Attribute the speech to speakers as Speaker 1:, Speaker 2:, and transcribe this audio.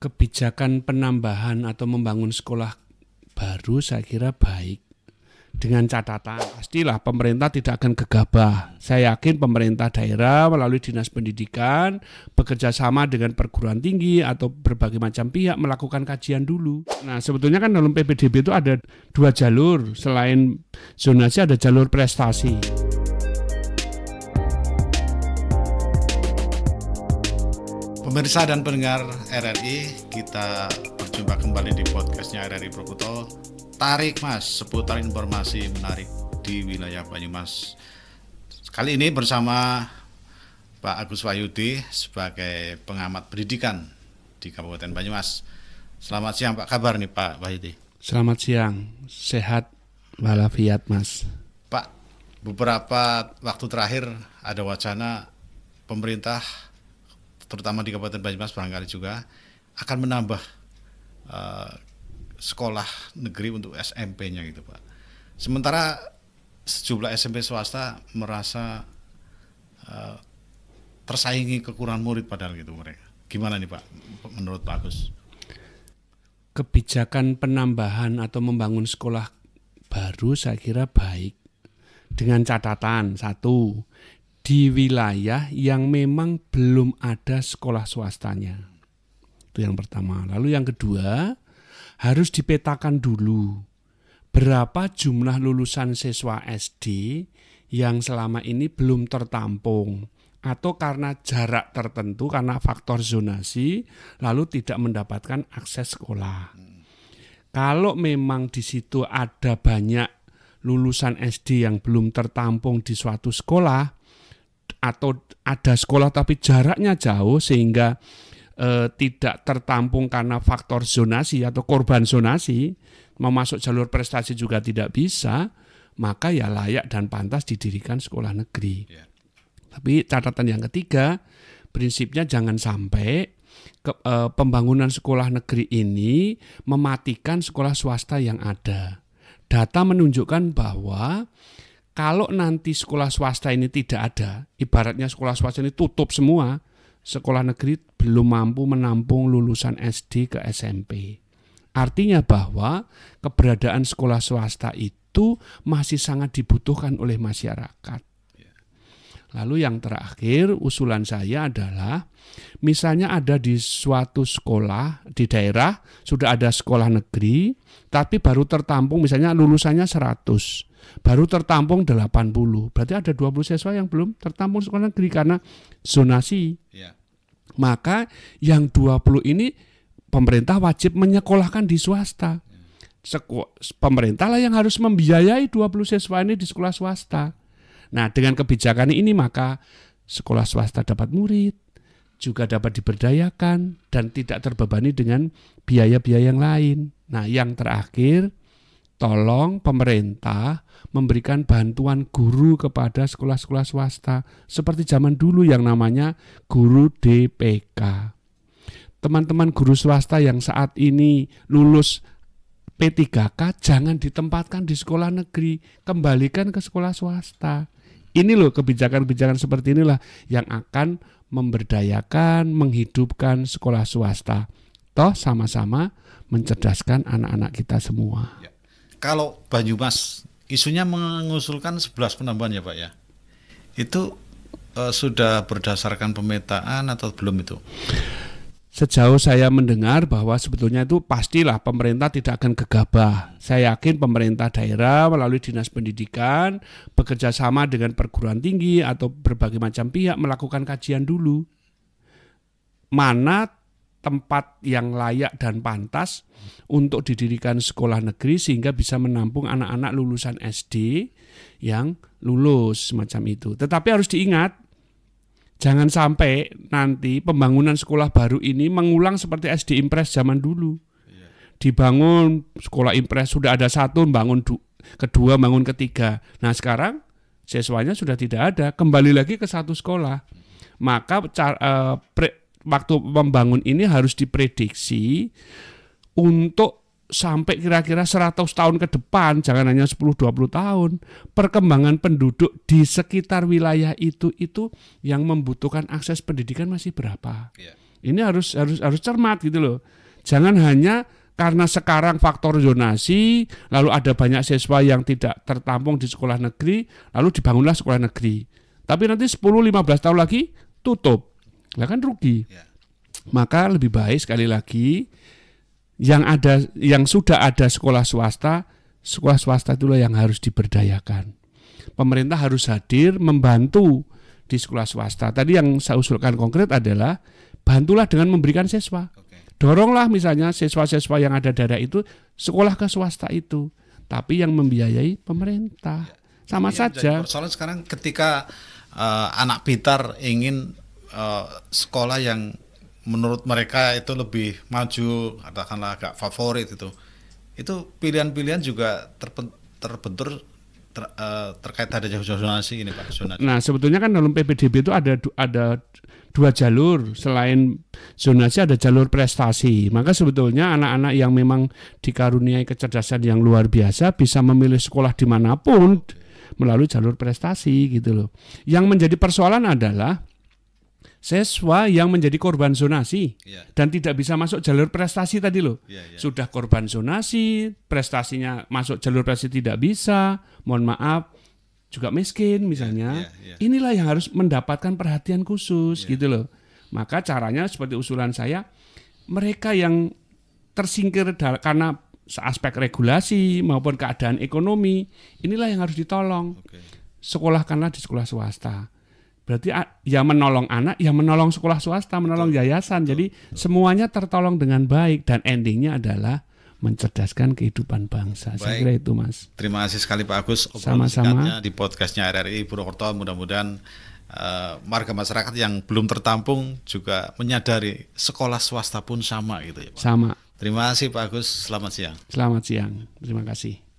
Speaker 1: Kebijakan penambahan atau membangun sekolah baru saya kira baik, dengan catatan pastilah pemerintah tidak akan gegabah. Saya yakin pemerintah daerah melalui dinas pendidikan bekerja sama dengan perguruan tinggi atau berbagai macam pihak melakukan kajian dulu. Nah, sebetulnya kan dalam PPDB itu ada dua jalur, selain zonasi ada jalur prestasi.
Speaker 2: Pemirsa dan pendengar RRI, kita berjumpa kembali di podcastnya RRI Prokuto. Tarik Mas, seputar informasi menarik di wilayah Banyumas. Kali ini bersama Pak Agus Wahyudi sebagai pengamat pendidikan di Kabupaten Banyumas. Selamat siang Pak, kabar nih Pak Wahyudi?
Speaker 1: Selamat siang, sehat walafiat Mas.
Speaker 2: Pak, beberapa waktu terakhir ada wacana pemerintah terutama di Kabupaten Banyumas barangkali juga akan menambah sekolah negeri untuk SMP-nya gitu Pak. Sementara sejumlah SMP swasta merasa tersaingi kekurangan murid padahal gitu mereka. Gimana nih Pak menurut Pak Agus?
Speaker 1: Kebijakan penambahan atau membangun sekolah baru saya kira baik, dengan catatan satu, di wilayah yang memang belum ada sekolah swastanya. Itu yang pertama. Lalu yang kedua, harus dipetakan dulu berapa jumlah lulusan siswa SD yang selama ini belum tertampung atau karena jarak tertentu, karena faktor zonasi, lalu tidak mendapatkan akses sekolah. Kalau memang di situ ada banyak lulusan SD yang belum tertampung di suatu sekolah, atau ada sekolah tapi jaraknya jauh sehingga tidak tertampung karena faktor zonasi atau korban zonasi, mau masuk jalur prestasi juga tidak bisa, maka ya layak dan pantas didirikan sekolah negeri. Yeah. Tapi catatan yang ketiga, prinsipnya jangan sampai pembangunan sekolah negeri ini mematikan sekolah swasta yang ada. Data menunjukkan bahwa kalau nanti sekolah swasta ini tidak ada, ibaratnya sekolah swasta ini tutup semua, sekolah negeri belum mampu menampung lulusan SD ke SMP. Artinya bahwa keberadaan sekolah swasta itu masih sangat dibutuhkan oleh masyarakat. Lalu yang terakhir, usulan saya adalah, misalnya ada di suatu sekolah di daerah, sudah ada sekolah negeri, tapi baru tertampung misalnya lulusannya 100. Baru tertampung 80, berarti ada 20 siswa yang belum tertampung sekolah negeri karena zonasi. Ya. Maka yang 20 ini pemerintah wajib menyekolahkan di swasta. Pemerintah lah yang harus membiayai 20 siswa ini di sekolah swasta. Nah, dengan kebijakan ini maka sekolah swasta dapat murid, juga dapat diberdayakan dan tidak terbebani dengan biaya-biaya yang lain. Nah, yang terakhir, tolong pemerintah memberikan bantuan guru kepada sekolah-sekolah swasta seperti zaman dulu yang namanya guru DPK. Teman-teman guru swasta yang saat ini lulus P3K jangan ditempatkan di sekolah negeri, kembalikan ke sekolah swasta. Ini loh kebijakan-kebijakan seperti inilah yang akan memberdayakan, menghidupkan sekolah swasta. Toh sama-sama mencerdaskan anak-anak kita semua.
Speaker 2: Ya. Kalau Banyumas isunya mengusulkan 11 penambahan ya Pak ya. Itu sudah berdasarkan pemetaan atau belum itu?
Speaker 1: Sejauh saya mendengar bahwa sebetulnya itu pastilah pemerintah tidak akan gegabah. Saya yakin pemerintah daerah melalui dinas pendidikan bekerja sama dengan perguruan tinggi atau berbagai macam pihak melakukan kajian dulu. Mana tempat yang layak dan pantas untuk didirikan sekolah negeri sehingga bisa menampung anak-anak lulusan SD yang lulus semacam itu. Tetapi harus diingat, jangan sampai nanti pembangunan sekolah baru ini mengulang seperti SD Impres zaman dulu. Dibangun sekolah Impres, sudah ada satu, bangun kedua, bangun ketiga. Nah sekarang siswanya sudah tidak ada, kembali lagi ke satu sekolah. Maka waktu membangun ini harus diprediksi untuk sampai kira-kira 100 tahun ke depan, jangan hanya 10-20 tahun, perkembangan penduduk di sekitar wilayah itu yang membutuhkan akses pendidikan masih berapa. Ini harus cermat gitu loh. Jangan hanya karena sekarang faktor zonasi, lalu ada banyak siswa yang tidak tertampung di sekolah negeri, lalu dibangunlah sekolah negeri. Tapi nanti 10-15 tahun lagi tutup. Lah kan rugi. Maka lebih baik sekali lagi yang sudah ada sekolah swasta itulah yang harus diberdayakan. Pemerintah harus hadir membantu di sekolah swasta. Tadi yang saya usulkan konkret adalah bantulah dengan memberikan siswa. Doronglah misalnya siswa-siswa yang ada daerah itu sekolah ke swasta itu, tapi yang membiayai pemerintah. Sama saja.
Speaker 2: Soalnya sekarang ketika anak pintar ingin sekolah yang menurut mereka itu lebih maju, katakanlah agak favorit itu pilihan-pilihan juga terbentur terkait ada zonasi ini Pak. Zonasi.
Speaker 1: Nah sebetulnya kan dalam PPDB itu ada 2 jalur, selain zonasi ada jalur prestasi. Maka sebetulnya anak-anak yang memang dikaruniai kecerdasan yang luar biasa bisa memilih sekolah dimanapun melalui jalur prestasi gitu loh. Yang menjadi persoalan adalah siswa yang menjadi korban zonasi dan tidak bisa masuk jalur prestasi tadi loh. Sudah korban zonasi, prestasinya masuk jalur prestasi tidak bisa, mohon maaf, juga miskin misalnya. Inilah yang harus mendapatkan perhatian khusus gitu loh. Maka caranya seperti usulan saya, mereka yang tersingkir karena aspek regulasi maupun keadaan ekonomi, inilah yang harus ditolong. Sekolahkanlah di sekolah swasta. Berarti yang menolong anak, yang menolong sekolah swasta, menolong yayasan. Jadi semuanya tertolong dengan baik dan endingnya adalah mencerdaskan kehidupan bangsa. Saya kira itu Mas.
Speaker 2: Terima kasih sekali Pak Agus.
Speaker 1: Sama-sama.
Speaker 2: Di podcastnya RRI Purwokerto, mudah-mudahan warga masyarakat yang belum tertampung juga menyadari sekolah swasta pun sama gitu ya Pak.
Speaker 1: Sama.
Speaker 2: Terima kasih Pak Agus. Selamat siang.
Speaker 1: Selamat siang. Terima kasih.